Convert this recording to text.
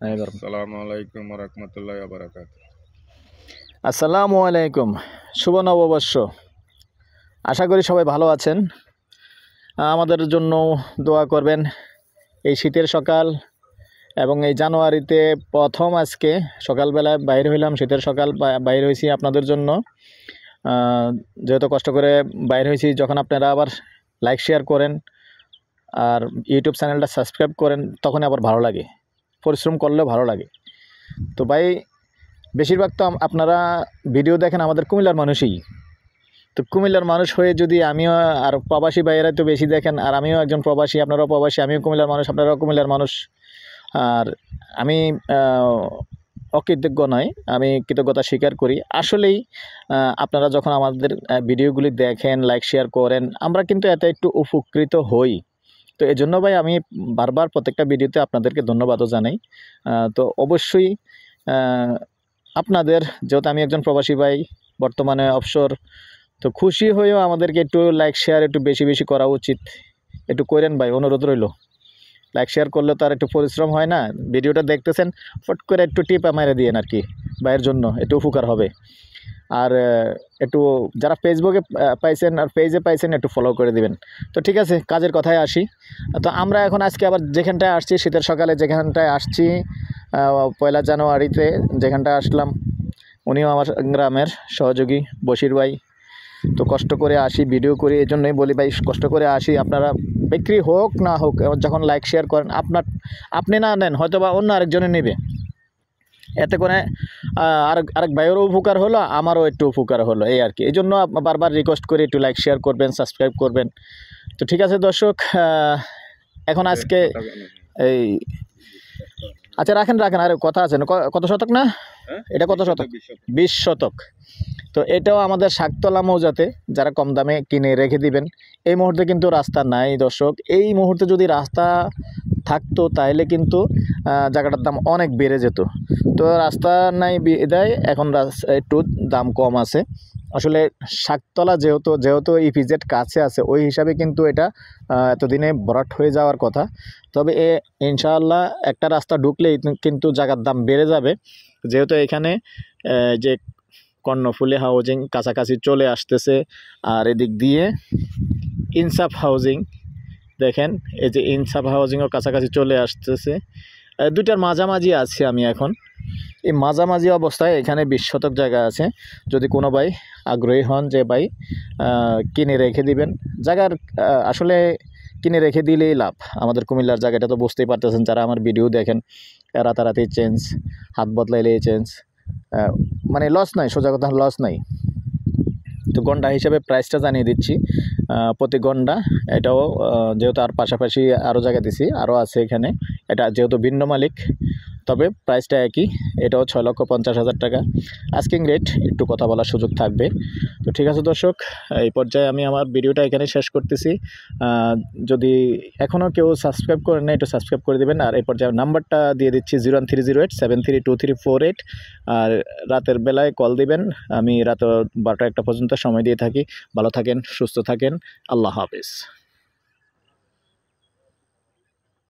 আসসালামু আলাইকুম ওয়া রাহমাতুল্লাহি ওয়া বারাকাতুহু। আসসালামু আলাইকুম, শুভ নববর্ষ। আশা করি সবাই ভালো আছেন। আমাদের জন্য দোয়া করবেন। এই শীতের সকাল এবং এই জানুয়ারিতে প্রথম আজকে সকালবেলায় বাইরে হইলাম, শীতের সকাল বাইরে হয়েছি আপনাদের জন্য। যেহেতু কষ্ট করে বাইরে হয়েছি, যখন আপনারা আবার লাইক শেয়ার করেন আর ইউটিউব চ্যানেলটা সাবস্ক্রাইব করেন, তখন আবার ভালো লাগে, পরিশ্রম করলেও ভালো লাগে। তো ভাই, বেশিরভাগ তো আপনারা ভিডিও দেখেন আমাদের কুমিল্লার মানুষই। তো কুমিল্লার মানুষ হয়ে যদি আমিও, আর প্রবাসী ভাইয়েরা তো বেশি দেখেন, আর আমিও একজন প্রবাসী, আপনারাও প্রবাসী, আমিও কুমিল্লার মানুষ, আপনারাও কুমিল্লার মানুষ। আর আমি অকৃতজ্ঞ নয়, আমি কৃতজ্ঞতা স্বীকার করি। আসলেই আপনারা যখন আমাদের ভিডিওগুলি দেখেন, লাইক শেয়ার করেন, আমরা কিন্তু এতে একটু উপকৃত হই। তো এই জন্য ভাই আমি বারবার প্রত্যেকটা ভিডিওতে আপনাদেরকে ধন্যবাদও জানাই। তো অবশ্যই আপনাদের, যেহেতু আমি একজন প্রবাসী ভাই, বর্তমানে অবসর, তো খুশি হয়েও আমাদেরকে একটু লাইক শেয়ার একটু বেশি বেশি করা উচিত। একটু করেন ভাই, অনুরোধ রইল। লাইক শেয়ার করলে তো আর একটু পরিশ্রম হয় না। ভিডিওটা দেখতেছেন, ফট করে একটু টিপা মেরে দিয়েন আর কি, ভাইয়ের জন্য একটু উপকার হবে। আর একটু যারা ফেসবুকে পাইছেন আর পেজে পাইছেন, একটু ফলো করে দিবেন। তো ঠিক আছে, কাজের কথায় আসি। তো আমরা এখন আজকে আবার যেখানটায় আসছি, শীতের সকালে যেখানটায় আসছি, 1 জানুয়ারিতে যেখানটায় আসলাম, উনিও আমার গ্রামের সহযোগী বশির ভাই। তো কষ্ট করে আসি, ভিডিও করি, এই জন্যই বলি ভাই, কষ্ট করে আসি। আপনারা বিক্রি হোক না হোক, যখন লাইক শেয়ার করেন, আপনি না নেন, হয়তো বা অন্য আরেকজনে নেবে, এতে করে আরেক ভাইয়েরও উপকার হলো, আমারও একটু উপকার হলো, এই আর কি। এই জন্য বারবার রিকোয়েস্ট করি, একটু লাইক শেয়ার করবেন, সাবস্ক্রাইব করবেন। তো ঠিক আছে দর্শক, এখন আজকে এই, আচ্ছা রাখেন, আর কথা আছে না, কত শতক না এটা, কত শতক? 20 শতক। তো এটাও আমাদের শাকতলা মৌজাতে, যারা কম দামে কিনে রেখে দিবেন। এই মুহূর্তে কিন্তু রাস্তা নাই দর্শক। এই মুহূর্তে যদি রাস্তা থাকতো তাহলে কিন্তু জায়গাটার দাম অনেক বেড়ে যেত। তো রাস্তা নাই বিদায় এখন একটু দাম কম আছে। আসলে শাকতলা যেহেতু ইপিজেড কাছে আছে, ওই হিসাবে কিন্তু এটা এতদিনে ভরাট হয়ে যাওয়ার কথা। তবে ইনশাআল্লাহ একটা রাস্তা ঢুকলেই কিন্তু জায়গার দাম বেড়ে যাবে। যেহেতু এখানে যে কর্ণফুলী হাউজিং কাছাকাছি চলে আসতেছে, আর এদিক দিয়ে ইনসাফ হাউজিং, দেখেন এই যে ইনসাফ হাউজিংও কাছাকাছি চলে আসতেছে। দুইটার মাঝামাঝি আছি আমি এখন। এই মাঝামাঝি অবস্থায় এখানে 20 শতক জায়গা আছে। যদি কোনো ভাই আগ্রহী হন যে ভাই কিনে রেখে দিবেন জায়গার, আসলে কিনে রেখে দিলেই লাভ। আমাদের কুমিল্লার জায়গাটা তো বুঝতেই পারতেছেন, যারা আমার ভিডিও দেখেন, রাতারাতি চেঞ্জ, হাত বদলাইলেই চেঞ্জ, মানে লস নাই, সোজা কথা লস নাই। তো গন্ডা হিসেবে প্রাইসটা জানিয়ে দিচ্ছি, প্রতি গন্ডা। এটাও যেহেতু আর পাশাপাশি আরও জায়গা দিছি, আরও আছে এখানে, এটা যেহেতু ভিন্ন মালিক, তবে প্রাইসটা একই। এটাও 6,50,000 টাকা আস্কিং রেট, একটু কথা বলার সুযোগ থাকবে। তো ঠিক আছে দর্শক, এই পর্যায়ে আমি আমার ভিডিওটা এখানে শেষ করতেছি। যদি এখনও কেউ সাবস্ক্রাইব করেন না, একটু সাবস্ক্রাইব করে দেবেন। আর এই পর্যায়ে নাম্বারটা দিয়ে দিচ্ছি 01308732348। আর রাতের বেলায় কল দিবেন, আমি রাত 12টা 1টা পর্যন্ত সময় দিয়ে থাকি। ভালো থাকেন, সুস্থ থাকেন, আল্লাহ হাফেজ।